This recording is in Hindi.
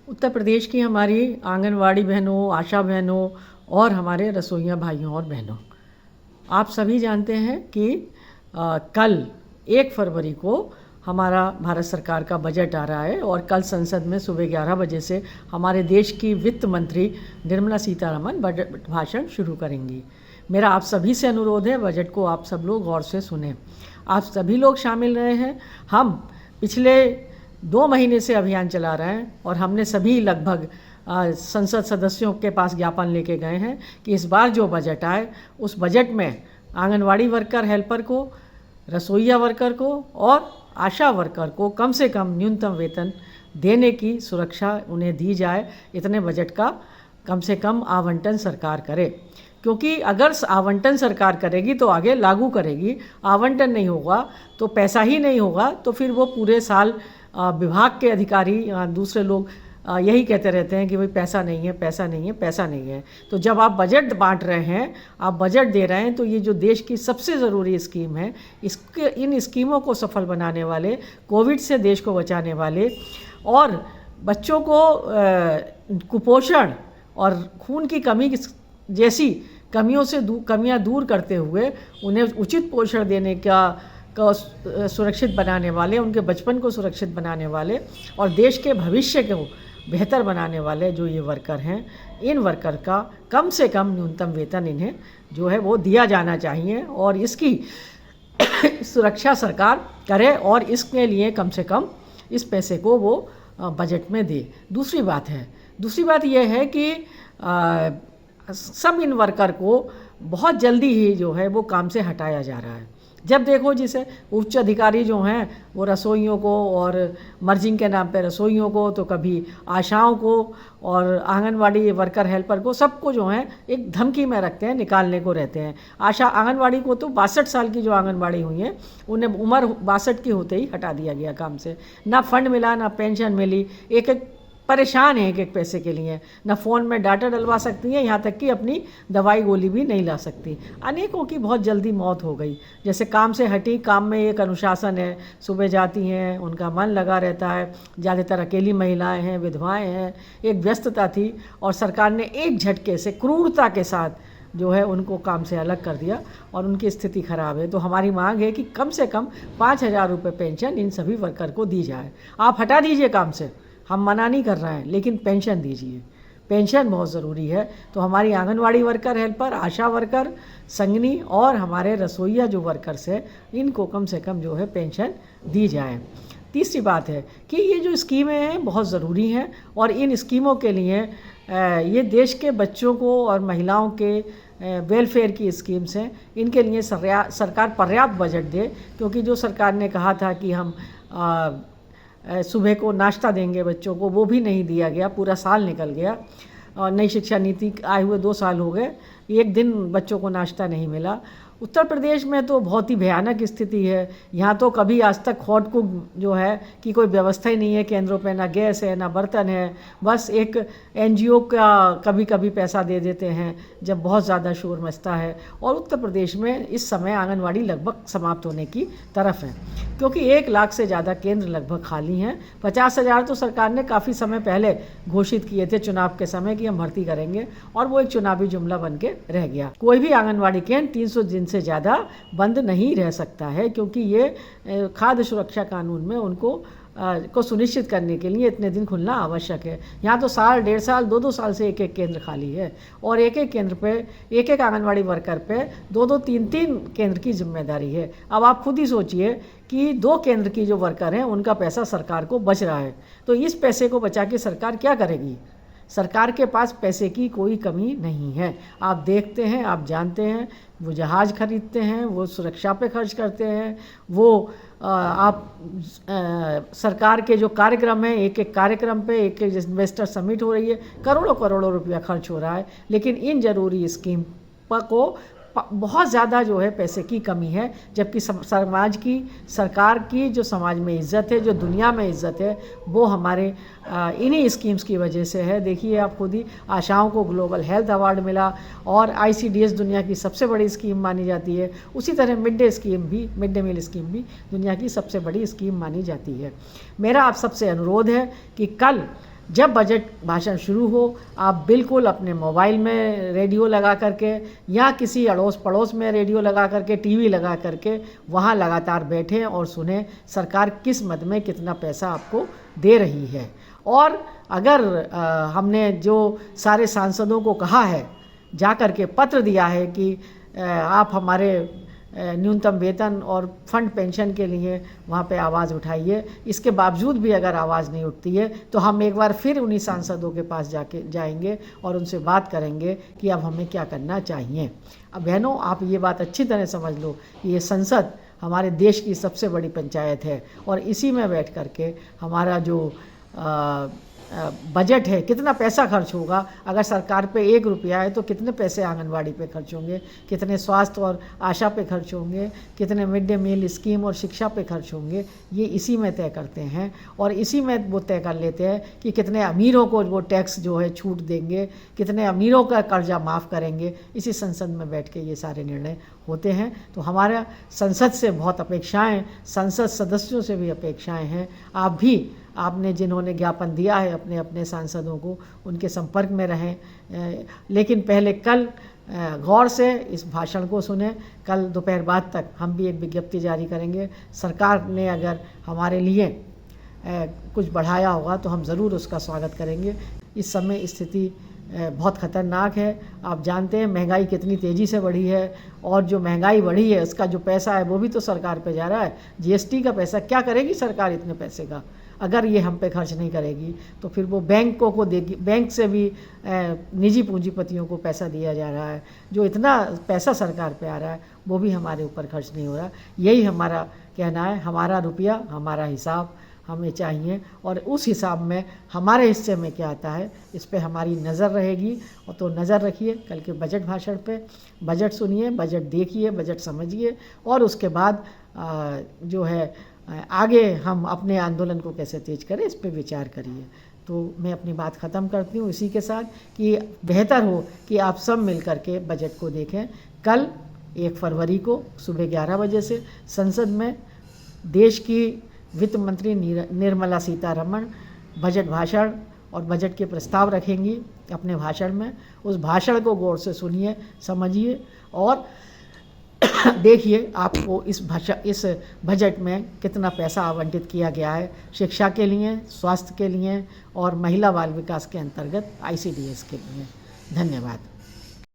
उत्तर प्रदेश की हमारी आंगनवाड़ी बहनों, आशा बहनों और हमारे रसोइया भाइयों और बहनों, आप सभी जानते हैं कि कल 1 फरवरी को हमारा भारत सरकार का बजट आ रहा है और कल संसद में सुबह 11 बजे से हमारे देश की वित्त मंत्री निर्मला सीतारमण बजट भाषण शुरू करेंगी। मेरा आप सभी से अनुरोध है, बजट को आप सब लोग गौर से सुने। आप सभी लोग शामिल रहे हैं। हम पिछले 2 महीने से अभियान चला रहे हैं और हमने सभी लगभग संसद सदस्यों के पास ज्ञापन लेके गए हैं कि इस बार जो बजट आए उस बजट में आंगनवाड़ी वर्कर हेल्पर को, रसोइया वर्कर को और आशा वर्कर को कम से कम न्यूनतम वेतन देने की सुरक्षा उन्हें दी जाए। इतने बजट का कम से कम आवंटन सरकार करे, क्योंकि अगर आवंटन सरकार करेगी तो आगे लागू करेगी। आवंटन नहीं होगा तो पैसा ही नहीं होगा, तो फिर वो पूरे साल विभाग के अधिकारी दूसरे लोग यही कहते रहते हैं कि भाई पैसा नहीं है, पैसा नहीं है, पैसा नहीं है। तो जब आप बजट बांट रहे हैं, आप बजट दे रहे हैं, तो ये जो देश की सबसे ज़रूरी स्कीम है, इन स्कीमों को सफल बनाने वाले, कोविड से देश को बचाने वाले और बच्चों को कुपोषण और खून की कमी जैसी कमियों से कमियां दूर करते हुए उन्हें उचित पोषण देने का सुरक्षित बनाने वाले, उनके बचपन को सुरक्षित बनाने वाले और देश के भविष्य को बेहतर बनाने वाले जो ये वर्कर हैं, इन वर्कर का कम से कम न्यूनतम वेतन इन्हें जो है वो दिया जाना चाहिए और इसकी सुरक्षा सरकार करे और इसके लिए कम से कम इस पैसे को वो बजट में दे। दूसरी बात यह है कि सब इन वर्कर को बहुत जल्दी ही जो है वो काम से हटाया जा रहा है। जब देखो जिसे उच्च अधिकारी जो हैं वो रसोइयों को और मर्जिंग के नाम पे रसोइयों को, तो कभी आशाओं को और आंगनवाड़ी वर्कर हेल्पर को, सबको जो है एक धमकी में रखते हैं, निकालने को रहते हैं। आशा आंगनवाड़ी को तो 62 साल की जो आंगनवाड़ी हुई हैं उन्हें उम्र 62 की होते ही हटा दिया गया काम से। ना फंड मिला, ना पेंशन मिली, एक परेशान है एक पैसे के लिए। न फ़ोन में डाटा डलवा सकती हैं, यहाँ तक कि अपनी दवाई गोली भी नहीं ला सकती। अनेकों की बहुत जल्दी मौत हो गई। जैसे काम से हटी, काम में एक अनुशासन है, सुबह जाती हैं, उनका मन लगा रहता है। ज़्यादातर अकेली महिलाएं हैं, विधवाएं हैं, एक व्यस्तता थी और सरकार ने एक झटके से क्रूरता के साथ जो है उनको काम से अलग कर दिया और उनकी स्थिति ख़राब है। तो हमारी मांग है कि कम से कम 5,000 रुपये पेंशन इन सभी वर्कर को दी जाए। आप हटा दीजिए काम से, हम मना नहीं कर रहे हैं, लेकिन पेंशन दीजिए। पेंशन बहुत ज़रूरी है। तो हमारी आंगनवाड़ी वर्कर हेल्पर, आशा वर्कर, संगनी और हमारे रसोइया जो वर्कर्स हैं, इनको कम से कम जो है पेंशन दी जाए। तीसरी बात है कि ये जो स्कीमें हैं बहुत ज़रूरी हैं और इन स्कीमों के लिए ये देश के बच्चों को और महिलाओं के वेलफेयर की स्कीम्स हैं। इनके लिए सरकार पर्याप्त बजट दे, क्योंकि जो सरकार ने कहा था कि हम सुबह को नाश्ता देंगे बच्चों को, वो भी नहीं दिया गया। पूरा साल निकल गया और नई शिक्षा नीति आए हुए 2 साल हो गए, एक दिन बच्चों को नाश्ता नहीं मिला। उत्तर प्रदेश में तो बहुत ही भयानक स्थिति है। यहाँ तो कभी आज तक हॉट कुक जो है कि कोई व्यवस्था ही नहीं है केंद्रों पे, ना गैस है ना बर्तन है। बस एक एनजीओ का कभी कभी पैसा दे देते हैं जब बहुत ज़्यादा शोर मचता है। और उत्तर प्रदेश में इस समय आंगनवाड़ी लगभग समाप्त होने की तरफ है, क्योंकि 1 लाख से ज़्यादा केंद्र लगभग खाली हैं। 50,000 तो सरकार ने काफ़ी समय पहले घोषित किए थे चुनाव के समय कि हम भर्ती करेंगे, और वो एक चुनावी जुमला बन के रह गया। कोई भी आंगनवाड़ी केंद्र 300 दिन से ज़्यादा बंद नहीं रह सकता है, क्योंकि ये खाद्य सुरक्षा कानून में उनको को सुनिश्चित करने के लिए इतने दिन खुलना आवश्यक है। यहाँ तो साल, 1.5 साल, 2-2 साल से एक केंद्र खाली है और एक केंद्र पे एक आंगनवाड़ी वर्कर पे 2-2, 3-3 केंद्र की जिम्मेदारी है। अब आप खुद ही सोचिए कि 2 केंद्र की जो वर्कर हैं उनका पैसा सरकार को बच रहा है, तो इस पैसे को बचा के सरकार क्या करेगी? सरकार के पास पैसे की कोई कमी नहीं है। आप देखते हैं, आप जानते हैं, वो जहाज़ खरीदते हैं, वो सुरक्षा पे खर्च करते हैं, वो सरकार के जो कार्यक्रम हैं, एक कार्यक्रम पे एक इन्वेस्टर समिट हो रही है, करोड़ों करोड़ों रुपया खर्च हो रहा है। लेकिन इन जरूरी स्कीम को बहुत ज़्यादा जो है पैसे की कमी है, जबकि समाज की, सरकार की जो समाज में इज़्ज़त है, जो दुनिया में इज़्ज़त है, वो हमारे इन्हीं स्कीम्स की वजह से है। देखिए आप खुद ही, आशाओं को ग्लोबल हेल्थ अवार्ड मिला और ICDS दुनिया की सबसे बड़ी स्कीम मानी जाती है। उसी तरह मिड डे मील स्कीम भी दुनिया की सबसे बड़ी स्कीम मानी जाती है। मेरा आप सबसे अनुरोध है कि कल जब बजट भाषण शुरू हो आप बिल्कुल अपने मोबाइल में रेडियो लगा करके या किसी अड़ोस पड़ोस में रेडियो लगा करके, टीवी लगा करके वहाँ लगातार बैठें और सुने सरकार किस मद में कितना पैसा आपको दे रही है। और अगर हमने जो सारे सांसदों को कहा है, जा कर के पत्र दिया है कि आप हमारे न्यूनतम वेतन और फंड पेंशन के लिए वहाँ पे आवाज़ उठाइए, इसके बावजूद भी अगर आवाज़ नहीं उठती है तो हम एक बार फिर उन्हीं सांसदों के पास जाएंगे और उनसे बात करेंगे कि अब हमें क्या करना चाहिए। अब बहनों, आप ये बात अच्छी तरह समझ लो कि ये संसद हमारे देश की सबसे बड़ी पंचायत है और इसी में बैठ कर के हमारा जो बजट है, कितना पैसा खर्च होगा, अगर सरकार पे 1 रुपया है तो कितने पैसे आंगनवाड़ी पे खर्च होंगे, कितने स्वास्थ्य और आशा पे खर्च होंगे, कितने मिड डे मील स्कीम और शिक्षा पे खर्च होंगे, ये इसी में तय करते हैं। और इसी में वो तय कर लेते हैं कि कितने अमीरों को वो टैक्स जो है छूट देंगे, कितने अमीरों का कर्जा माफ़ करेंगे। इसी संसद में बैठ के ये सारे निर्णय होते हैं। तो हमारा संसद से बहुत अपेक्षाएं, संसद सदस्यों से भी अपेक्षाएं हैं। आप भी, आपने जिन्होंने ज्ञापन दिया है अपने अपने सांसदों को, उनके संपर्क में रहें। लेकिन पहले कल गौर से इस भाषण को सुने। कल दोपहर बाद तक हम भी एक विज्ञप्ति जारी करेंगे। सरकार ने अगर हमारे लिए कुछ बढ़ाया होगा तो हम ज़रूर उसका स्वागत करेंगे। इस समय स्थिति बहुत ख़तरनाक है। आप जानते हैं महंगाई कितनी तेज़ी से बढ़ी है और जो महंगाई बढ़ी है उसका जो पैसा है वो भी तो सरकार पे जा रहा है। जीएसटी का पैसा क्या करेगी सरकार इतने पैसे का? अगर ये हम पे खर्च नहीं करेगी तो फिर वो बैंकों को देगी। बैंक से भी निजी पूंजीपतियों को पैसा दिया जा रहा है। जो इतना पैसा सरकार पे आ रहा है वो भी हमारे ऊपर खर्च नहीं हो रहा। यही हमारा कहना है, हमारा रुपया हमारा हिसाब हमें चाहिए और उस हिसाब में हमारे हिस्से में क्या आता है इस पे हमारी नज़र रहेगी। और तो नज़र रखिए कल के बजट भाषण पे, बजट सुनिए, बजट देखिए, बजट समझिए और उसके बाद जो है आगे हम अपने आंदोलन को कैसे तेज करें इस पे विचार करिए। तो मैं अपनी बात ख़त्म करती हूँ इसी के साथ कि बेहतर हो कि आप सब मिल कर के बजट को देखें। कल 1 फरवरी को सुबह 11 बजे से संसद में देश की वित्त मंत्री निर्मला सीतारमण बजट भाषण और बजट के प्रस्ताव रखेंगी अपने भाषण में। उस भाषण को गौर से सुनिए, समझिए और देखिए आपको इस बजट में कितना पैसा आवंटित किया गया है शिक्षा के लिए, स्वास्थ्य के लिए और महिला बाल विकास के अंतर्गत ICDS के लिए। धन्यवाद।